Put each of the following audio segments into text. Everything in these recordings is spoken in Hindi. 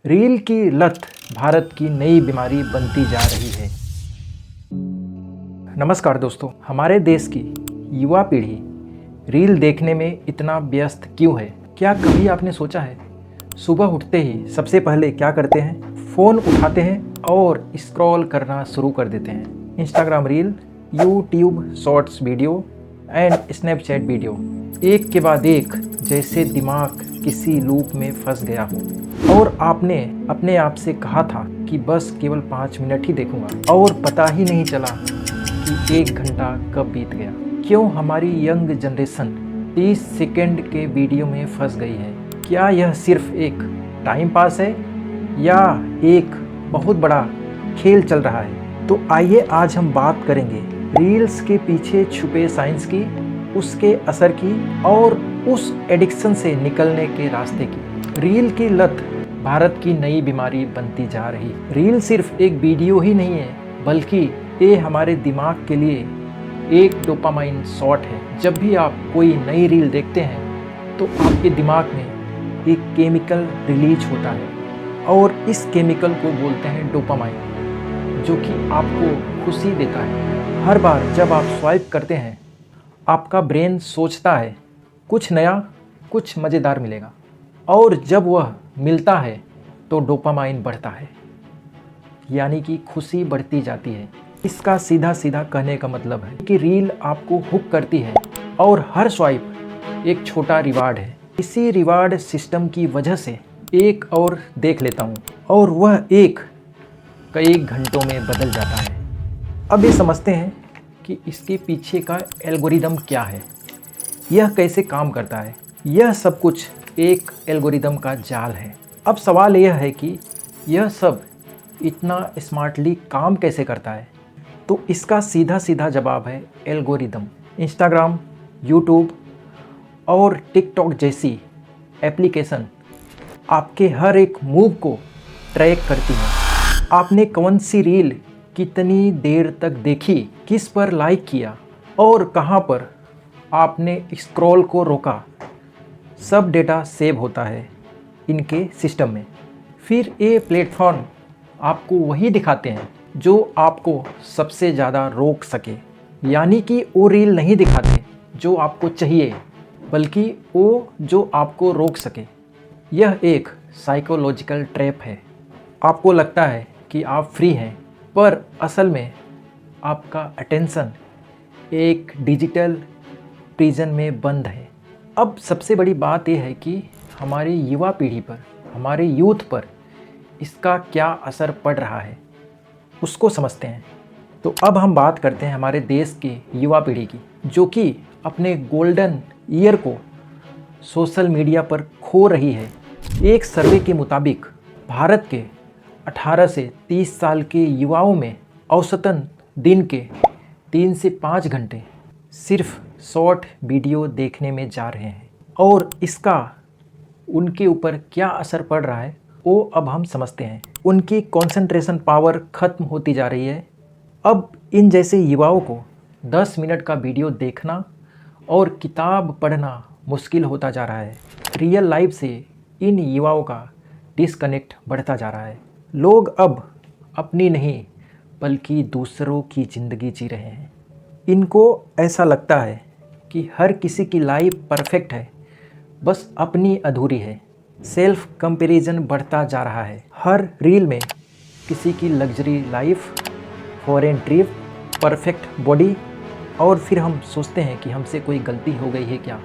रील की लत भारत की नई बीमारी बनती जा रही है। नमस्कार दोस्तों, हमारे देश की युवा पीढ़ी रील देखने में इतना व्यस्त क्यों है? क्या कभी आपने सोचा है सुबह उठते ही सबसे पहले क्या करते हैं? फ़ोन उठाते हैं और स्क्रॉल करना शुरू कर देते हैं। Instagram reel, YouTube shorts video and Snapchat video, एक के बाद एक जैसे दिमाग किसी लूप में फंस गया हो। और आपने अपने आप से कहा था कि बस केवल 5 मिनट ही देखूंगा और पता ही नहीं चला कि 1 घंटा कब बीत गया। क्यों हमारी यंग जनरेशन 30 सेकंड के वीडियो में फंस गई है? क्या यह सिर्फ एक टाइम पास है या एक बहुत बड़ा खेल चल रहा है? तो आइए आज हम बात करेंगे रील्स के पीछे छुपे साइंस की, उसके असर की और उस एडिक्शन से निकलने के रास्ते की। रील की लत भारत की नई बीमारी बनती जा रही। रील सिर्फ एक वीडियो ही नहीं है, बल्कि ये हमारे दिमाग के लिए एक डोपामाइन शॉट है। जब भी आप कोई नई रील देखते हैं तो आपके दिमाग में एक केमिकल रिलीज होता है और इस केमिकल को बोलते हैं डोपामाइन, जो कि आपको खुशी देता है। हर बार जब आप स्वाइप करते हैं, आपका ब्रेन सोचता है कुछ नया, कुछ मज़ेदार मिलेगा, और जब वह मिलता है तो डोपामाइन बढ़ता है, यानी कि खुशी बढ़ती जाती है। इसका सीधा सीधा कहने का मतलब है कि रील आपको हुक करती है और हर स्वाइप एक छोटा रिवार्ड है। इसी रिवार्ड सिस्टम की वजह से एक और देख लेता हूँ और वह एक कई घंटों में बदल जाता है। अब ये समझते हैं कि इसके पीछे का एल्गोरिदम क्या है, यह कैसे काम करता है। यह सब कुछ एक एल्गोरिदम का जाल है। अब सवाल यह है कि यह सब इतना स्मार्टली काम कैसे करता है? तो इसका सीधा सीधा जवाब है एल्गोरिदम। इंस्टाग्राम, यूट्यूब और टिकटॉक जैसी एप्लीकेशन आपके हर एक मूव को ट्रैक करती हैं। आपने कौन सी रील कितनी देर तक देखी, किस पर लाइक किया और कहां पर आपने स्क्रॉल को रोका, सब डेटा सेव होता है इनके सिस्टम में। फिर ये प्लेटफॉर्म आपको वही दिखाते हैं जो आपको सबसे ज़्यादा रोक सके, यानी कि वो रील नहीं दिखाते जो आपको चाहिए, बल्कि वो जो आपको रोक सके। यह एक साइकोलॉजिकल ट्रैप है। आपको लगता है कि आप फ्री हैं, पर असल में आपका अटेंशन एक डिजिटल प्रिजन में बंद है। अब सबसे बड़ी बात यह है कि हमारी युवा पीढ़ी पर, हमारे यूथ पर इसका क्या असर पड़ रहा है, उसको समझते हैं। तो अब हम बात करते हैं हमारे देश की युवा पीढ़ी की, जो कि अपने गोल्डन ईयर को सोशल मीडिया पर खो रही है। एक सर्वे के मुताबिक भारत के 18 से 30 साल के युवाओं में औसतन दिन के 3 से 5 घंटे सिर्फ शॉर्ट वीडियो देखने में जा रहे हैं, और इसका उनके ऊपर क्या असर पड़ रहा है वो अब हम समझते हैं। उनकी कंसंट्रेशन पावर ख़त्म होती जा रही है। अब इन जैसे युवाओं को 10 मिनट का वीडियो देखना और किताब पढ़ना मुश्किल होता जा रहा है। रियल लाइफ से इन युवाओं का डिस्कनेक्ट बढ़ता जा रहा है। लोग अब अपनी नहीं बल्कि दूसरों की ज़िंदगी जी रहे हैं। इनको ऐसा लगता है कि हर किसी की लाइफ परफेक्ट है, बस अपनी अधूरी है। सेल्फ कंपैरिजन बढ़ता जा रहा है। हर रील में किसी की luxury life, foreign trip, perfect body, और फिर हम सोचते हैं कि हमसे कोई गलती हो गई है क्या,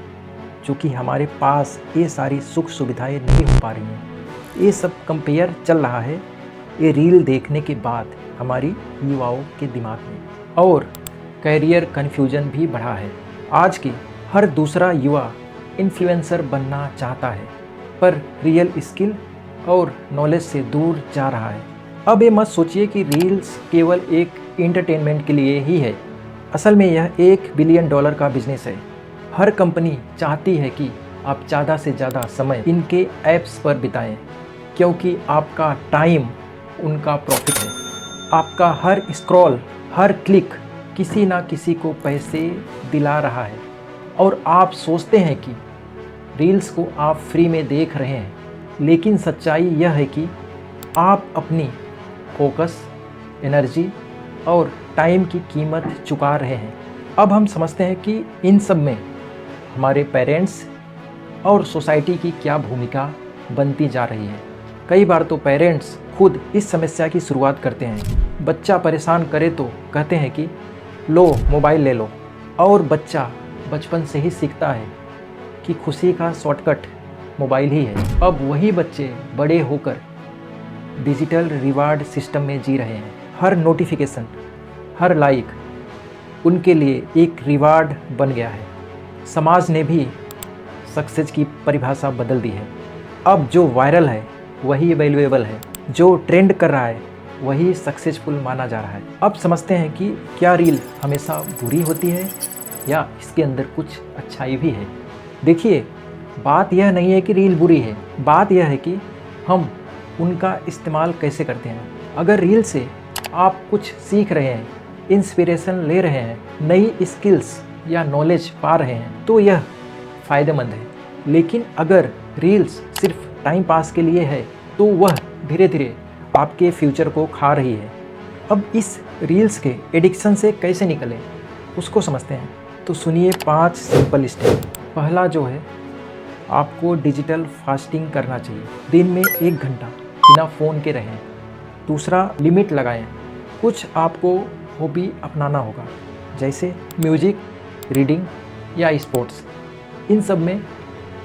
क्योंकि हमारे पास ये सारी सुख सुविधाएं नहीं हो पा रही हैं। ये सब कंपेयर चल रहा है ये रील देखने के बाद हमारी युवाओं के दिमाग में, और कैरियर कन्फ्यूजन भी बढ़ा है। आज की हर दूसरा युवा इन्फ्लुएंसर बनना चाहता है, पर रियल स्किल और नॉलेज से दूर जा रहा है। अब ये मत सोचिए कि रील्स केवल एक एंटरटेनमेंट के लिए ही है। असल में यह $1 बिलियन का बिजनेस है। हर कंपनी चाहती है कि आप ज़्यादा से ज़्यादा समय इनके ऐप्स पर बिताएं, क्योंकि आपका टाइम उनका प्रॉफिट है। आपका हर स्क्रॉल, हर क्लिक किसी ना किसी को पैसे दिला रहा है, और आप सोचते हैं कि रील्स को आप फ्री में देख रहे हैं, लेकिन सच्चाई यह है कि आप अपनी फोकस, एनर्जी और टाइम की कीमत चुका रहे हैं। अब हम समझते हैं कि इन सब में हमारे पेरेंट्स और सोसाइटी की क्या भूमिका बनती जा रही है। कई बार तो पेरेंट्स खुद इस समस्या की शुरुआत करते हैं। बच्चा परेशान करे तो कहते हैं कि लो मोबाइल ले लो, और बच्चा बचपन से ही सीखता है कि खुशी का शॉर्टकट मोबाइल ही है। अब वही बच्चे बड़े होकर डिजिटल रिवार्ड सिस्टम में जी रहे हैं। हर नोटिफिकेशन, हर लाइक उनके लिए एक रिवार्ड बन गया है। समाज ने भी सक्सेस की परिभाषा बदल दी है। अब जो वायरल है वही वैल्यूएबल है, जो ट्रेंड कर रहा है वही सक्सेसफुल माना जा रहा है। अब समझते हैं कि क्या रील हमेशा बुरी होती है या इसके अंदर कुछ अच्छाई भी है। देखिए, बात यह नहीं है कि रील बुरी है, बात यह है कि हम उनका इस्तेमाल कैसे करते हैं। अगर रील से आप कुछ सीख रहे हैं, इंस्पिरेशन ले रहे हैं, नई स्किल्स या नॉलेज पा रहे हैं तो यह फ़ायदेमंद है। लेकिन अगर रील्स सिर्फ टाइम पास के लिए है तो वह धीरे धीरे आपके फ्यूचर को खा रही है। अब इस रील्स के एडिक्शन से कैसे निकलें उसको समझते हैं। तो सुनिए 5 सिंपल स्टेप। पहला जो है, आपको डिजिटल फास्टिंग करना चाहिए। दिन में 1 घंटा बिना फ़ोन के रहें। दूसरा, लिमिट लगाएं। कुछ आपको हॉबी अपनाना होगा, जैसे म्यूजिक, रीडिंग या स्पोर्ट्स। इन सब में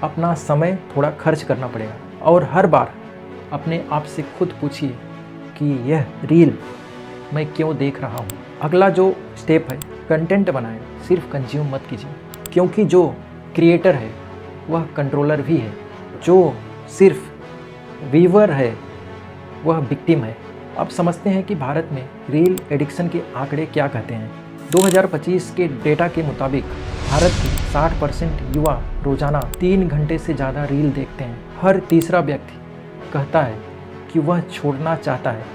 अपना समय थोड़ा खर्च करना पड़ेगा। और हर बार अपने आप से खुद पूछिए कि यह रील मैं क्यों देख रहा हूँ। अगला जो स्टेप है, कंटेंट बनाएं, सिर्फ कंज्यूम मत कीजिए, क्योंकि जो क्रिएटर है वह कंट्रोलर भी है, जो सिर्फ व्यूअर है वह विक्टिम है। अब समझते हैं कि भारत में रील एडिक्शन के आंकड़े क्या कहते हैं। 2025 के डेटा के मुताबिक भारत के 60% युवा रोजाना 3 घंटे से ज़्यादा रील देखते हैं। हर तीसरा व्यक्ति कहता है कि वह छोड़ना चाहता है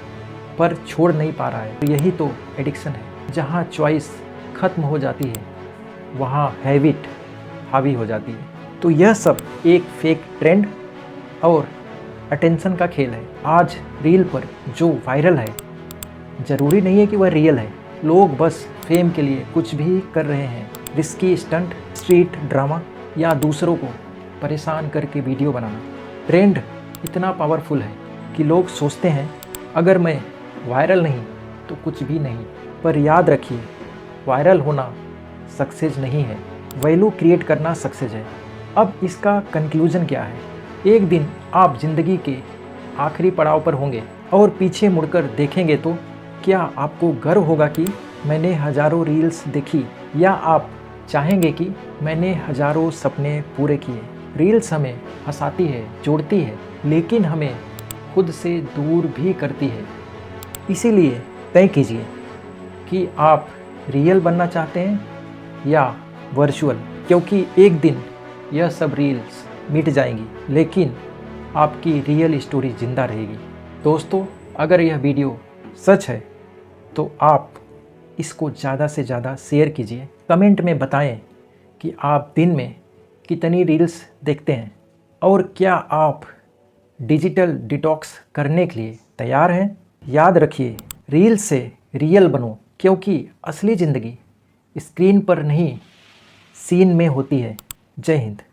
पर छोड़ नहीं पा रहा है। यही तो एडिक्शन है। जहाँ चॉइस खत्म हो जाती है वहाँ हैबिट हावी हो जाती है। तो यह सब एक फेक ट्रेंड और अटेंशन का खेल है। आज रील पर जो वायरल है ज़रूरी नहीं है कि वह रियल है। लोग बस फेम के लिए कुछ भी कर रहे हैं। रिस्की स्टंट, स्ट्रीट ड्रामा या दूसरों को परेशान करके वीडियो बनाना। ट्रेंड इतना पावरफुल है कि लोग सोचते हैं अगर मैं वायरल नहीं तो कुछ भी नहीं। पर याद रखिए, वायरल होना सक्सेस नहीं है, वैल्यू क्रिएट करना सक्सेस है। अब इसका कंक्लूजन क्या है? एक दिन आप ज़िंदगी के आखिरी पड़ाव पर होंगे और पीछे मुड़कर देखेंगे तो क्या आपको गर्व होगा कि मैंने हज़ारों रील्स देखी, या आप चाहेंगे कि मैंने हज़ारों सपने पूरे किए। रील्स हमें हंसाती है, जोड़ती है, लेकिन हमें खुद से दूर भी करती है। इसीलिए तय कीजिए कि आप रियल बनना चाहते हैं या वर्चुअल, क्योंकि एक दिन यह सब रील्स मिट जाएंगी लेकिन आपकी रियल स्टोरी ज़िंदा रहेगी। दोस्तों, अगर यह वीडियो सच है तो आप इसको ज़्यादा से ज़्यादा शेयर कीजिए। कमेंट में बताएं कि आप दिन में कितनी रील्स देखते हैं और क्या आप डिजिटल डिटॉक्स करने के लिए तैयार हैं। याद रखिए, रील से रियल बनो, क्योंकि असली ज़िंदगी स्क्रीन पर नहीं सीन में होती है। जय हिंद।